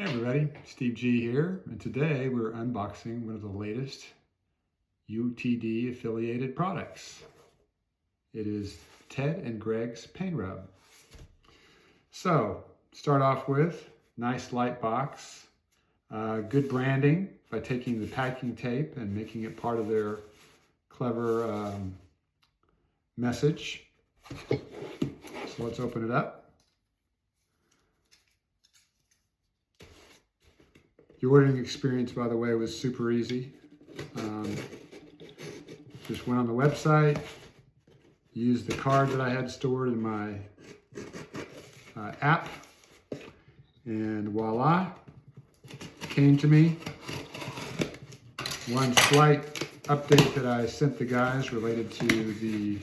Hey everybody, Steve G here, and today we're unboxing one of the latest UTD affiliated products. It is Ted and Greg's Paint Rub. So, start off with nice light box, good branding by taking the packing tape and making it part of their clever message. So let's open it up. The ordering experience, by the way, was super easy. Just went on the website, used the card that I had stored in my app, and voila, came to me. One slight update that I sent the guys related to the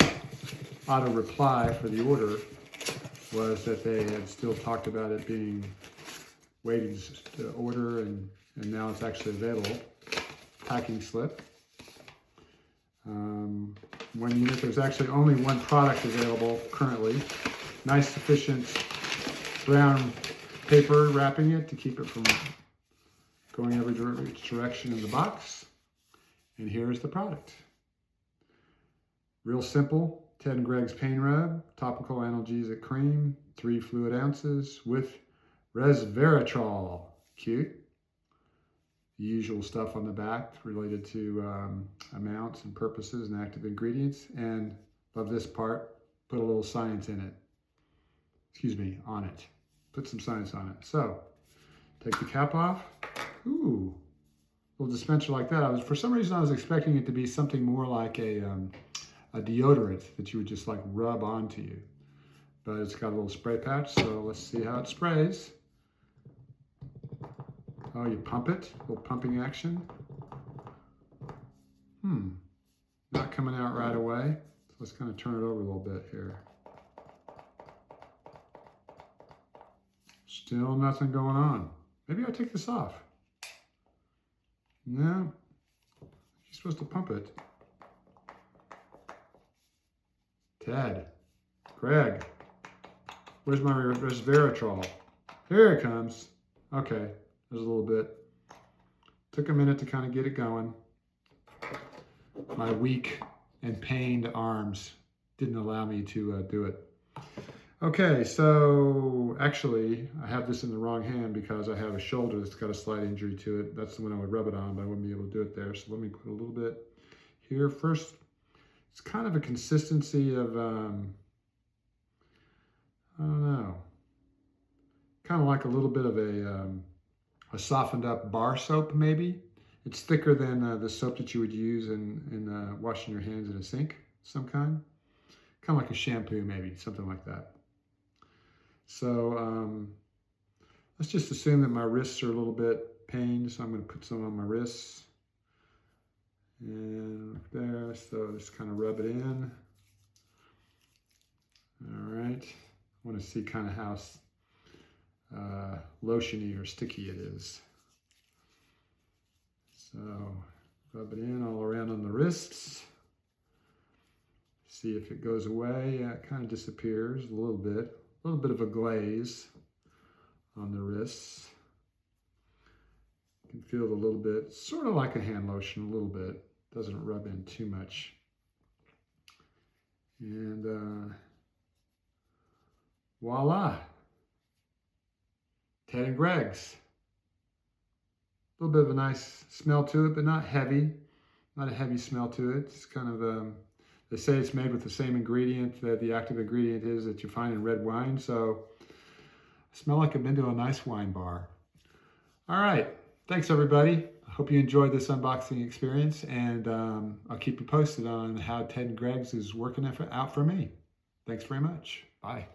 auto reply for the order was that they had still talked about it being waiting to order, and now it's actually available. Packing slip. One unit. There's actually only one product available currently. Nice sufficient brown paper wrapping it to keep it from going every direction in the box. And here's the product. Real simple. Ted and Greg's Paint Rub, topical analgesic cream, 3 fluid ounces with resveratrol. Cute. The usual stuff on the back related to amounts and purposes and active ingredients. And love this part, put a little science in it. Excuse me, on it. Put some science on it. So, take the cap off. Ooh, a little dispenser like that. For some reason I was expecting it to be something more like a deodorant that you would just like rub onto you. But it's got a little spray patch, so let's see how it sprays. Oh, you pump it, a little pumping action. Not coming out right away. So let's kind of turn it over a little bit here. Still nothing going on. Maybe I'll take this off. No, you're supposed to pump it. Ted, Greg, where's my resveratrol? Here it comes. Okay. There's a little bit. Took a minute to kind of get it going. My weak and pained arms didn't allow me to do it. Okay, so actually I have this in the wrong hand because I have a shoulder that's got a slight injury to it. That's the one I would rub it on, but I wouldn't be able to do it there. So let me put a little bit here. First, it's kind of a consistency of, I don't know, kind of like a little bit of a softened up bar soap maybe. It's thicker than the soap that you would use in washing your hands in a sink, some kind. Kind of like a shampoo maybe, something like that. So let's just assume that my wrists are a little bit pained, so I'm going to put some on my wrists. And there, so just kind of rub it in. All right, I want to see kind of how lotiony or sticky it is. So rub it in all around on the wrists. See if it goes away. Yeah, it kind of disappears a little bit of a glaze on the wrists. You can feel it a little bit, sort of like a hand lotion, a little bit. Doesn't rub in too much. And voila. Ted and Greg's. A little bit of a nice smell to it, but not heavy. Not a heavy smell to it. It's kind of, they say it's made with the same ingredient that the active ingredient is that you find in red wine. So, I smell like I've been to a nice wine bar. All right. Thanks, everybody. I hope you enjoyed this unboxing experience, and I'll keep you posted on how Ted and Greg's is working out for me. Thanks very much. Bye.